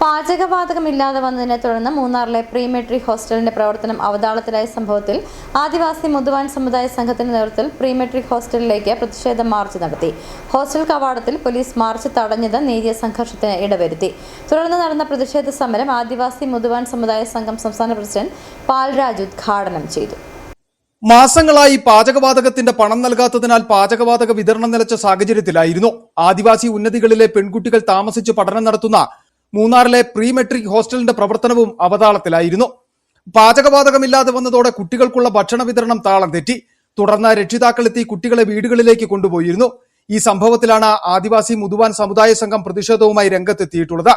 പാചകവാതകമില്ലാതെ വന്നതിനെ തുടർന്ന് മൂന്നാറിലെ പ്രീ മെട്രിക് ഹോസ്റ്റലിന്റെ പ്രവർത്തനം അവതാളത്തിലായ സംഭവത്തിൽ ആദിവാസി മുതുവാൻ സമുദായ സംഘത്തിന്റെ നേതൃത്വത്തിൽ പ്രീ മെട്രിക് ഹോസ്റ്റലിലേക്ക് പ്രതിഷേധ മാർച്ച് നടത്തി. ഹോസ്റ്റൽ കവാടത്തിൽ പോലീസ് മാർച്ച് തടഞ്ഞത് നേരിയ സംഘർഷത്തിന് ഇടവരുത്തി. തുടർന്ന് നടന്ന പ്രതിഷേധ സമരം ആദിവാസി മുതുവാൻ സമുദായ സംഘം സംസ്ഥാന പ്രസിഡന്റ് പാൽരാജ് ഉദ്ഘാടനം ചെയ്തു. മാസങ്ങളായി പാചകവാതകത്തിന്റെ പണം നൽകാത്തതിനാൽ പാചകവാതക വിതരണം നിലച്ച സാഹചര്യത്തിലായിരുന്നു ആദിവാസി ഉന്നതികളിലെ പെൺകുട്ടികൾ താമസിച്ച് പഠനം നടത്തുന്ന മൂന്നാറിലെ പ്രീ മെട്രിക് ഹോസ്റ്റലിന്റെ പ്രവർത്തനവും അവതാളത്തിലായിരുന്നു. പാചകവാതകമില്ലാതെ വന്നതോടെ കുട്ടികൾക്കുള്ള ഭക്ഷണ വിതരണം താളം തെറ്റി. തുടർന്ന് രക്ഷിതാക്കളെത്തി കുട്ടികളെ വീടുകളിലേക്ക് കൊണ്ടുപോയിരുന്നു. ഈ സംഭവത്തിലാണ് ആദിവാസി മുതുവാൻ സമുദായ സംഘം പ്രതിഷേധവുമായി രംഗത്തെത്തിയിട്ടുള്ളത്.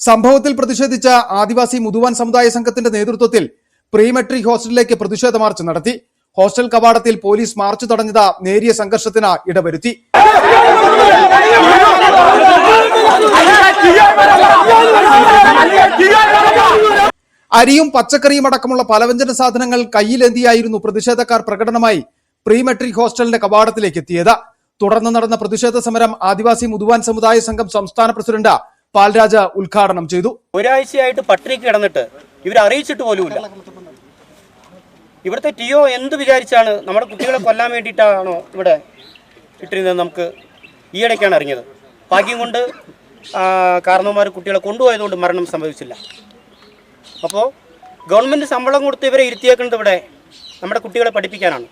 സംഭവത്തിൽ പ്രതിഷേധിച്ച ആദിവാസി മുതുവാൻ സമുദായ സംഘത്തിന്റെ നേതൃത്വത്തിൽ പ്രീ മെട്രിക് ഹോസ്റ്റലിലേക്ക് പ്രതിഷേധ മാർച്ച് നടത്തി. ഹോസ്റ്റൽ കവാടത്തിൽ പോലീസ് മാർച്ച് തടഞ്ഞത് നേരിയ സംഘർഷത്തിന് ഇടവരുത്തി. അരിയും പച്ചക്കറിയും അടക്കമുള്ള പലവ്യഞ്ജന സാധനങ്ങൾ കയ്യിലേന്തിയായിരുന്നു പ്രതിഷേധക്കാർ പ്രകടനമായി പ്രീ മെട്രിക് ഹോസ്റ്റലിന്റെ കവാടത്തിലേക്ക് എത്തിയത്. തുടർന്ന് നടന്ന പ്രതിഷേധ സമരം ആദിവാസി മുതുവാൻ സമുദായ സംഘം സംസ്ഥാന പ്രസിഡന്റ് പാൽരാജ് ഉദ്ഘാടനം ചെയ്തു. ഒരാഴ്ചയായിട്ട് പട്ടിണിക്ക് കിടന്നിട്ട് ഇവരെ അറിയിച്ചിട്ട് പോലുമില്ല. ഇവിടുത്തെ ടിഒ എന്ത് വിചാരിച്ചാണ് നമ്മുടെ കുട്ടികളെ കൊല്ലാൻ വേണ്ടിയിട്ടാണോ ഇവിടെ ഇട്ടിരുന്നത് നമുക്ക് ഈയിടയ്ക്കാണ് അറിഞ്ഞത്. ഭാഗ്യം കൊണ്ട് കാരണവന്മാർ കുട്ടികളെ കൊണ്ടുപോയതുകൊണ്ട് മരണം സംഭവിച്ചില്ല. അപ്പോൾ ഗവൺമെൻറ് ശമ്പളം കൊടുത്ത് ഇവരെ ഇരുത്തിയേക്കുന്നത് ഇവിടെ നമ്മുടെ കുട്ടികളെ പഠിപ്പിക്കാനാണ്.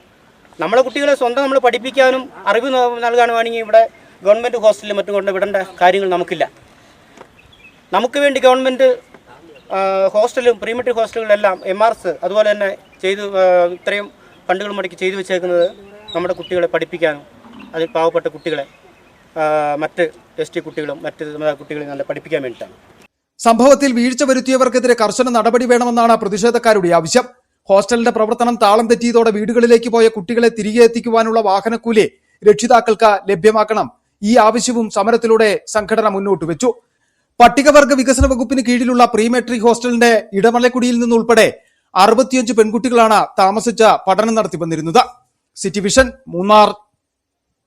നമ്മളെ കുട്ടികളെ സ്വന്തം നമ്മൾ പഠിപ്പിക്കാനും അറിവ് നൽകാനും വേണമെങ്കിൽ ഇവിടെ ഗവൺമെൻറ് ഹോസ്റ്റലിലും മറ്റും കൊണ്ട് വിടേണ്ട കാര്യങ്ങൾ നമുക്കില്ല. നമുക്ക് വേണ്ടി ഗവൺമെൻറ് ഹോസ്റ്റലും പ്രീ മെട്രിക് ഹോസ്റ്റലുകളെല്ലാം MRS അതുപോലെ തന്നെ ചെയ്ത് ഇത്രയും ഫണ്ടുകൾ മുടക്കി ചെയ്തു വെച്ചേക്കുന്നത് നമ്മുടെ കുട്ടികളെ പഠിപ്പിക്കാനും അതിൽ പാവപ്പെട്ട കുട്ടികളെ മറ്റ് ST കുട്ടികളും മറ്റ് കുട്ടികളെ നല്ല പഠിപ്പിക്കാൻ വേണ്ടിയിട്ടാണ്. സംഭവത്തിൽ വീഴ്ച വരുത്തിയവർക്കെതിരെ കർശന നടപടി വേണമെന്നാണ് പ്രതിഷേധക്കാരുടെ ആവശ്യം. ഹോസ്റ്റലിന്റെ പ്രവർത്തനം താളം തെറ്റിയതോടെ വീടുകളിലേക്ക് പോയ കുട്ടികളെ തിരികെ എത്തിക്കുവാനുള്ള വാഹനക്കൂലി രക്ഷിതാക്കൾക്ക് ലഭ്യമാക്കണം. ഈ ആവശ്യവും സമരത്തിലൂടെ സംഘടന മുന്നോട്ട് വെച്ചു. പട്ടികവർഗ വികസന വകുപ്പിന് കീഴിലുള്ള പ്രീ മെട്രിക് ഹോസ്റ്റലിന്റെ ഇടമലക്കുടിയിൽ നിന്നുൾപ്പെടെ 65 പെൺകുട്ടികളാണ് താമസിച്ച് പഠനം നടത്തി വന്നിരുന്നത്. City vision, Munnar.